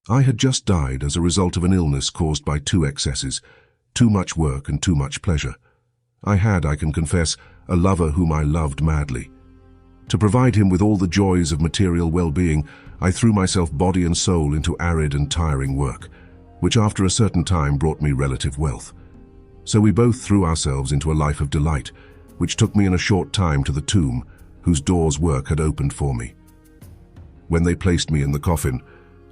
I had just died as a result of an illness caused by two excesses, too much work and too much pleasure. I had, I can confess, a lover whom I loved madly. To provide him with all the joys of material well-being, I threw myself body and soul into arid and tiring work, which after a certain time brought me relative wealth. So we both threw ourselves into a life of delight, which took me in a short time to the tomb, whose doors work had opened for me. When they placed me in the coffin,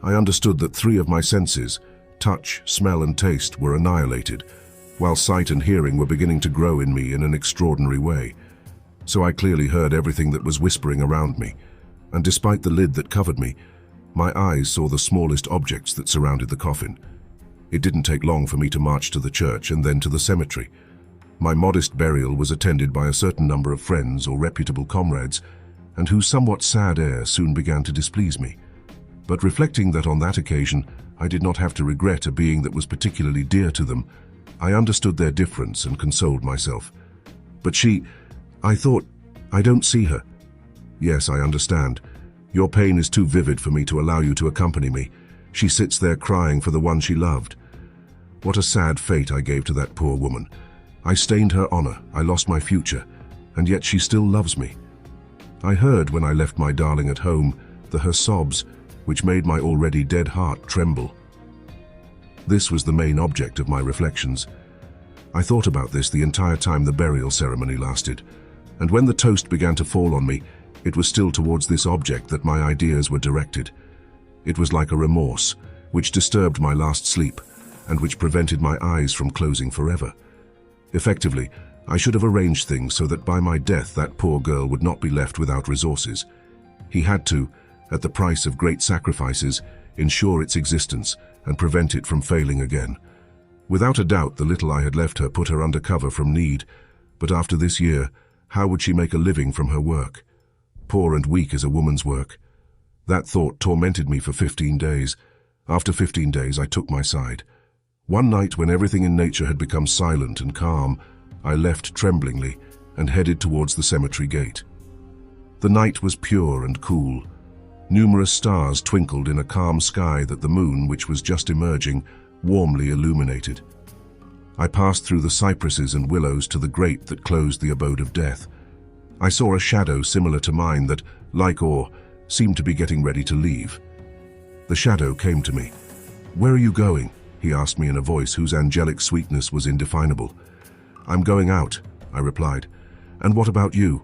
I understood that three of my senses, touch, smell and taste, were annihilated, while sight and hearing were beginning to grow in me in an extraordinary way. So I clearly heard everything that was whispering around me, and despite the lid that covered me, my eyes saw the smallest objects that surrounded the coffin. It didn't take long for me to march to the church and then to the cemetery. My modest burial was attended by a certain number of friends or reputable comrades, and whose somewhat sad air soon began to displease me. But reflecting that on that occasion I did not have to regret a being that was particularly dear to them, I understood their difference and consoled myself. But she, I thought, I don't see her. Yes, I understand. Your pain is too vivid for me to allow you to accompany me. She sits there crying for the one she loved. What a sad fate I gave to that poor woman. I stained her honor, I lost my future, and yet she still loves me. I heard when I left my darling at home her sobs, which made my already dead heart tremble. This was the main object of my reflections. I thought about this the entire time the burial ceremony lasted, and when the toast began to fall on me, it was still towards this object that my ideas were directed. It was like a remorse, which disturbed my last sleep, and which prevented my eyes from closing forever. Effectively, I should have arranged things so that by my death that poor girl would not be left without resources. He had to, at the price of great sacrifices, ensure its existence and prevent it from failing again. Without a doubt, the little I had left her put her under cover from need, but after this year, how would she make a living from her work? Poor and weak is a woman's work. That thought tormented me for 15 days. After 15 days, I took my side. One night, when everything in nature had become silent and calm, I left tremblingly and headed towards the cemetery gate. The night was pure and cool. Numerous stars twinkled in a calm sky that the moon, which was just emerging, warmly illuminated. I passed through the cypresses and willows to the grate that closed the abode of death. I saw a shadow similar to mine that, like Or, seemed to be getting ready to leave. The shadow came to me. "Where are you going?" he asked me in a voice whose angelic sweetness was indefinable. "I'm going out," I replied. "And what about you?"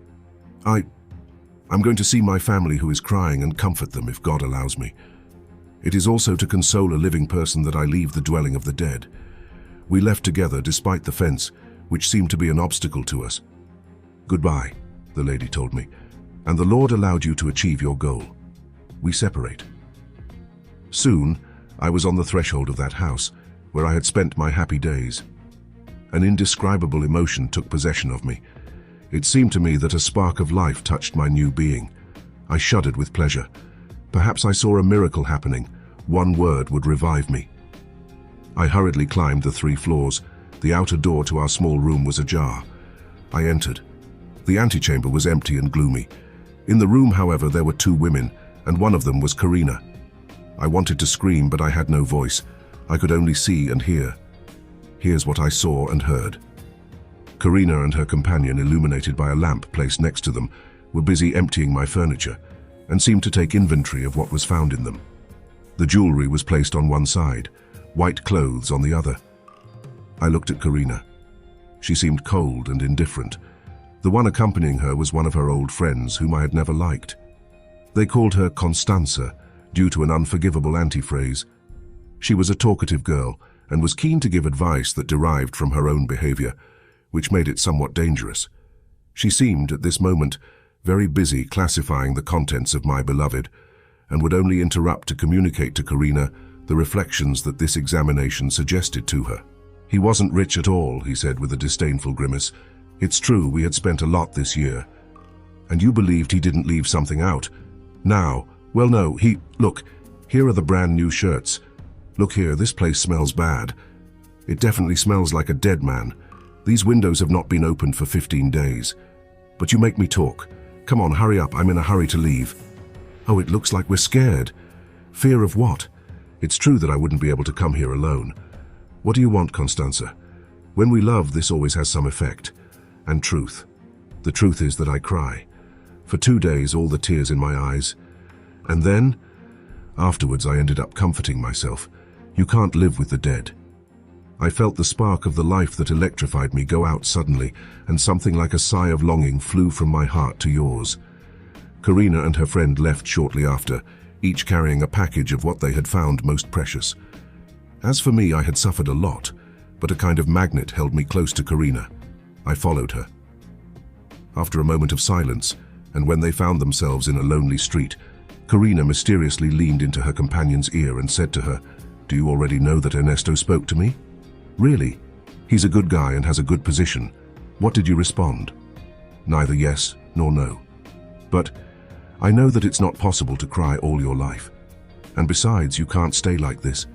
I'm going to see my family who is crying and comfort them if God allows me. It is also to console a living person that I leave the dwelling of the dead. We left together despite the fence, which seemed to be an obstacle to us. "Goodbye," the lady told me, "and the Lord allowed you to achieve your goal. We separate." Soon, I was on the threshold of that house, where I had spent my happy days. An indescribable emotion took possession of me. It seemed to me that a spark of life touched my new being. I shuddered with pleasure. Perhaps I saw a miracle happening. One word would revive me. I hurriedly climbed the 3 floors. The outer door to our small room was ajar. I entered. The antechamber was empty and gloomy. In the room, however, there were 2 women, and one of them was Karina. I wanted to scream, but I had no voice. I could only see and hear. Here's what I saw and heard. Karina and her companion, illuminated by a lamp placed next to them, were busy emptying my furniture and seemed to take inventory of what was found in them. The jewelry was placed on one side, white clothes on the other. I looked at Karina. She seemed cold and indifferent. The one accompanying her was one of her old friends whom I had never liked. They called her Constanza, due to an unforgivable antiphrase. She was a talkative girl and was keen to give advice that derived from her own behavior, which made it somewhat dangerous. She seemed, at this moment, very busy classifying the contents of my beloved, and would only interrupt to communicate to Karina the reflections that this examination suggested to her. "He wasn't rich at all," he said with a disdainful grimace. "It's true we had spent a lot this year. And you believed he didn't leave something out. Now, well no, look, here are the brand new shirts. Look here, this place smells bad. It definitely smells like a dead man. These windows have not been opened for 15 days. But you make me talk. Come on, hurry up, I'm in a hurry to leave." "Oh, it looks like we're scared." "Fear of what?" It's true that I wouldn't be able to come here alone. What do you want, Constanza? When we love, this always has some effect. And truth. The truth is that I cry. For 2 days, all the tears in my eyes. And then, afterwards, I ended up comforting myself. You can't live with the dead. I felt the spark of the life that electrified me go out suddenly, and something like a sigh of longing flew from my heart to yours. Karina and her friend left shortly after, each carrying a package of what they had found most precious. As for me, I had suffered a lot, but a kind of magnet held me close to Karina. I followed her. After a moment of silence, and when they found themselves in a lonely street, Karina mysteriously leaned into her companion's ear and said to her, "Do you already know that Ernesto spoke to me?" "Really? He's a good guy and has a good position." "What did you respond?" "Neither yes nor no. But I know that it's not possible to cry all your life. And besides, you can't stay like this.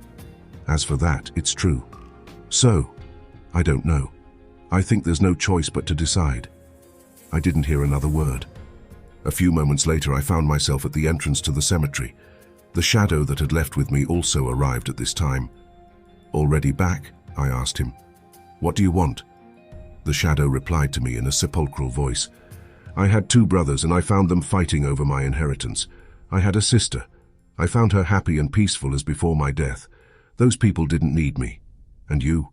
As for that, it's true. So, I don't know. I think there's no choice but to decide." I didn't hear another word. A few moments later, I found myself at the entrance to the cemetery. The shadow that had left with me also arrived at this time. "Already back?" I asked him. "What do you want?" The shadow replied to me in a sepulchral voice. "I had 2 brothers and I found them fighting over my inheritance. I had a sister. I found her happy and peaceful as before my death. Those people didn't need me. And you?"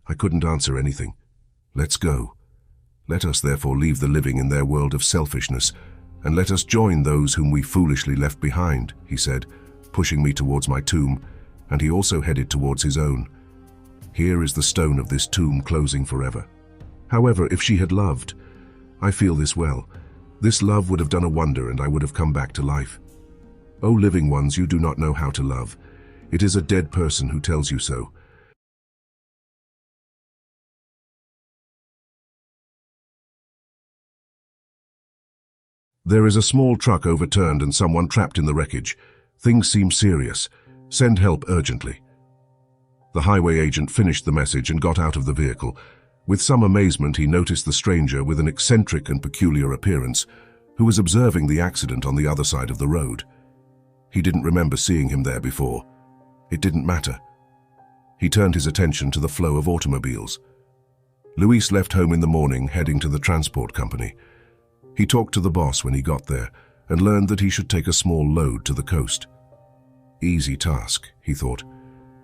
I couldn't answer anything. "Let's go. Let us therefore leave the living in their world of selfishness, and let us join those whom we foolishly left behind," he said, pushing me towards my tomb, and he also headed towards his own. Here is the stone of this tomb closing forever. However, if she had loved, I feel this well, this love would have done a wonder and I would have come back to life. O living ones, you do not know how to love. It is a dead person who tells you so. There is a small truck overturned and someone trapped in the wreckage. Things seem serious. Send help urgently. The highway agent finished the message and got out of the vehicle. With some amazement, he noticed the stranger with an eccentric and peculiar appearance, who was observing the accident on the other side of the road. He didn't remember seeing him there before. It didn't matter. He turned his attention to the flow of automobiles. Luis left home in the morning, heading to the transport company. He talked to the boss when he got there and learned that he should take a small load to the coast. Easy task, he thought.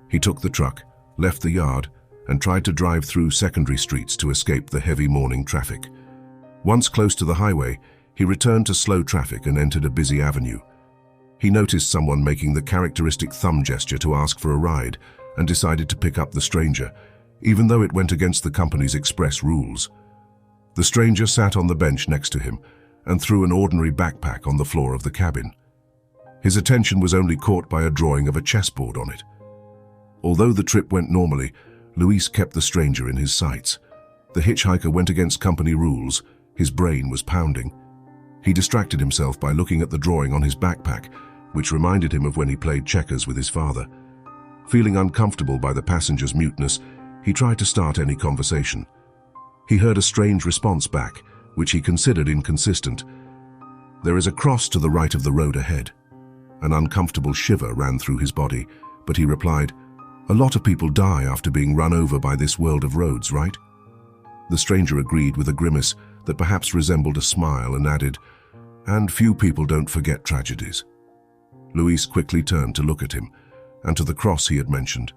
He took the truck, left the yard, and tried to drive through secondary streets to escape the heavy morning traffic. Once close to the highway, he returned to slow traffic and entered a busy avenue. He noticed someone making the characteristic thumb gesture to ask for a ride and decided to pick up the stranger, even though it went against the company's express rules. The stranger sat on the bench next to him and threw an ordinary backpack on the floor of the cabin. His attention was only caught by a drawing of a chessboard on it. Although the trip went normally, Luis kept the stranger in his sights. The hitchhiker went against company rules. His brain was pounding. He distracted himself by looking at the drawing on his backpack, which reminded him of when he played checkers with his father. Feeling uncomfortable by the passenger's muteness, he tried to start any conversation. He heard a strange response back, which he considered inconsistent. "There is a cross to the right of the road ahead." An uncomfortable shiver ran through his body, but he replied, "A lot of people die after being run over by this world of roads, right?" The stranger agreed with a grimace that perhaps resembled a smile and added, "And few people don't forget tragedies." Luis quickly turned to look at him, and to the cross he had mentioned.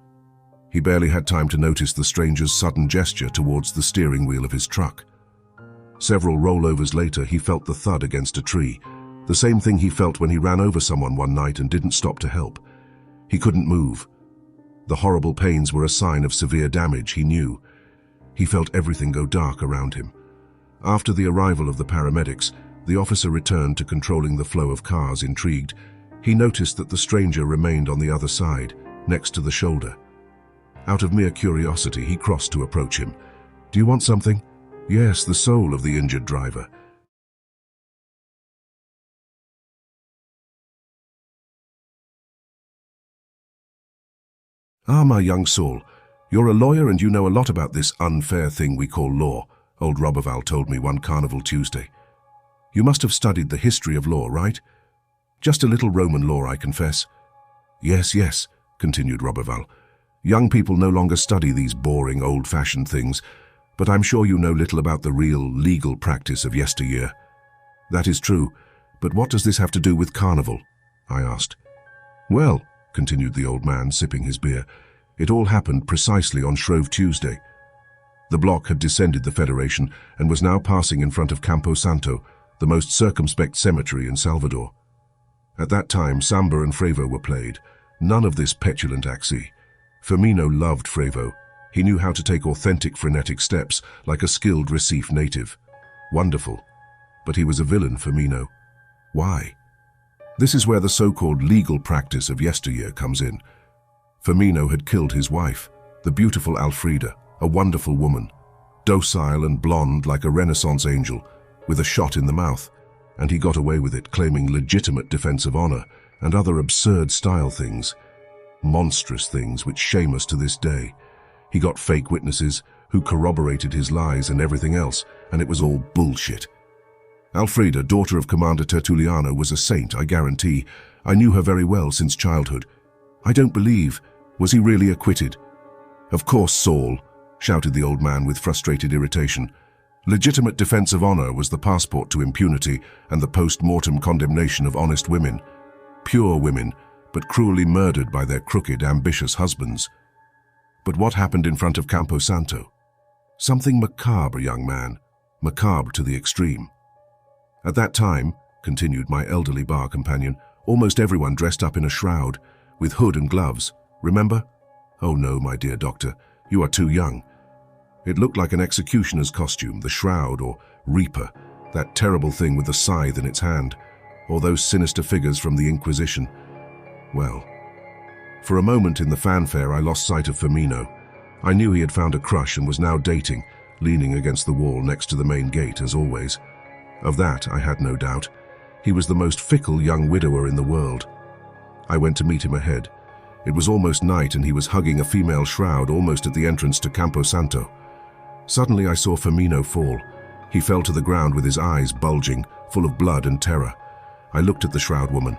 He barely had time to notice the stranger's sudden gesture towards the steering wheel of his truck. Several rollovers later, he felt the thud against a tree, the same thing he felt when he ran over someone one night and didn't stop to help. He couldn't move. The horrible pains were a sign of severe damage, he knew. He felt everything go dark around him. After the arrival of the paramedics, the officer returned to controlling the flow of cars. Intrigued, he noticed that the stranger remained on the other side, next to the shoulder. Out of mere curiosity, he crossed to approach him. "Do you want something?" "Yes, the soul of the injured driver." "Ah, my young soul, you're a lawyer and you know a lot about this unfair thing we call law," old Roberval told me one Carnival Tuesday. "You must have studied the history of law, right?" "Just a little Roman law, I confess." Yes, continued Roberval. Young people no longer study these boring, old-fashioned things, but I'm sure you know little about the real, legal practice of yesteryear. That is true, but what does this have to do with carnival? I asked. Well, continued the old man, sipping his beer, it all happened precisely on Shrove Tuesday. The block had descended the Federation and was now passing in front of Campo Santo, the most circumspect cemetery in Salvador. At that time, samba and frevo were played, none of this petulant axi. Firmino loved frevo. He knew how to take authentic frenetic steps like a skilled Recife native. Wonderful. But he was a villain, Firmino. Why? This is where the so-called legal practice of yesteryear comes in. Firmino had killed his wife, the beautiful Alfreda, a wonderful woman, docile and blonde like a Renaissance angel, with a shot in the mouth, and he got away with it, claiming legitimate defense of honor and other absurd style things, monstrous things which shame us to this day. He got fake witnesses who corroborated his lies and everything else, and it was all bullshit. Alfreda, daughter of Commander Tertulliano, was a saint, I guarantee. I knew her very well since childhood. I don't believe. Was he really acquitted? Of course, Saul, shouted the old man with frustrated irritation. Legitimate defense of honor was the passport to impunity and the post-mortem condemnation of honest women. Pure women, but cruelly murdered by their crooked, ambitious husbands. But what happened in front of Campo Santo? Something macabre, young man. Macabre to the extreme. At that time, continued my elderly bar companion, almost everyone dressed up in a shroud, with hood and gloves. Remember? Oh no, my dear doctor, you are too young. It looked like an executioner's costume, the shroud or reaper, that terrible thing with the scythe in its hand, or those sinister figures from the Inquisition. Well, for a moment in the fanfare I lost sight of Firmino. I knew he had found a crush and was now dating, leaning against the wall next to the main gate as always. Of that I had no doubt. He was the most fickle young widower in the world. I went to meet him ahead. It was almost night and he was hugging a female shroud almost at the entrance to Campo Santo. Suddenly I saw Firmino fall. He fell to the ground with his eyes bulging, full of blood and terror. I looked at the shroud woman.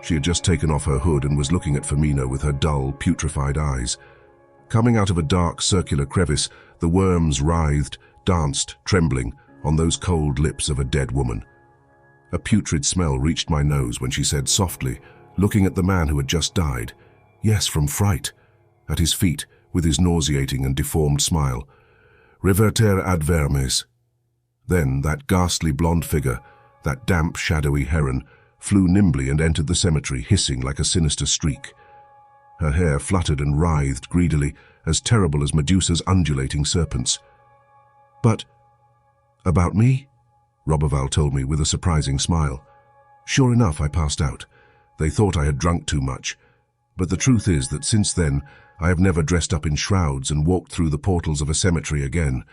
She had just taken off her hood and was looking at Firmino with her dull, putrefied eyes. Coming out of a dark, circular crevice, the worms writhed, danced, trembling, on those cold lips of a dead woman. A putrid smell reached my nose when she said softly, looking at the man who had just died, yes, from fright, at his feet, with his nauseating and deformed smile, "Reverter ad vermes." Then that ghastly blonde figure, that damp, shadowy heron, flew nimbly and entered the cemetery, hissing like a sinister streak. Her hair fluttered and writhed greedily, as terrible as Medusa's undulating serpents. But about me? Roberval told me with a surprising smile. Sure enough, I passed out. They thought I had drunk too much. But the truth is that since then, I have never dressed up in shrouds and walked through the portals of a cemetery again,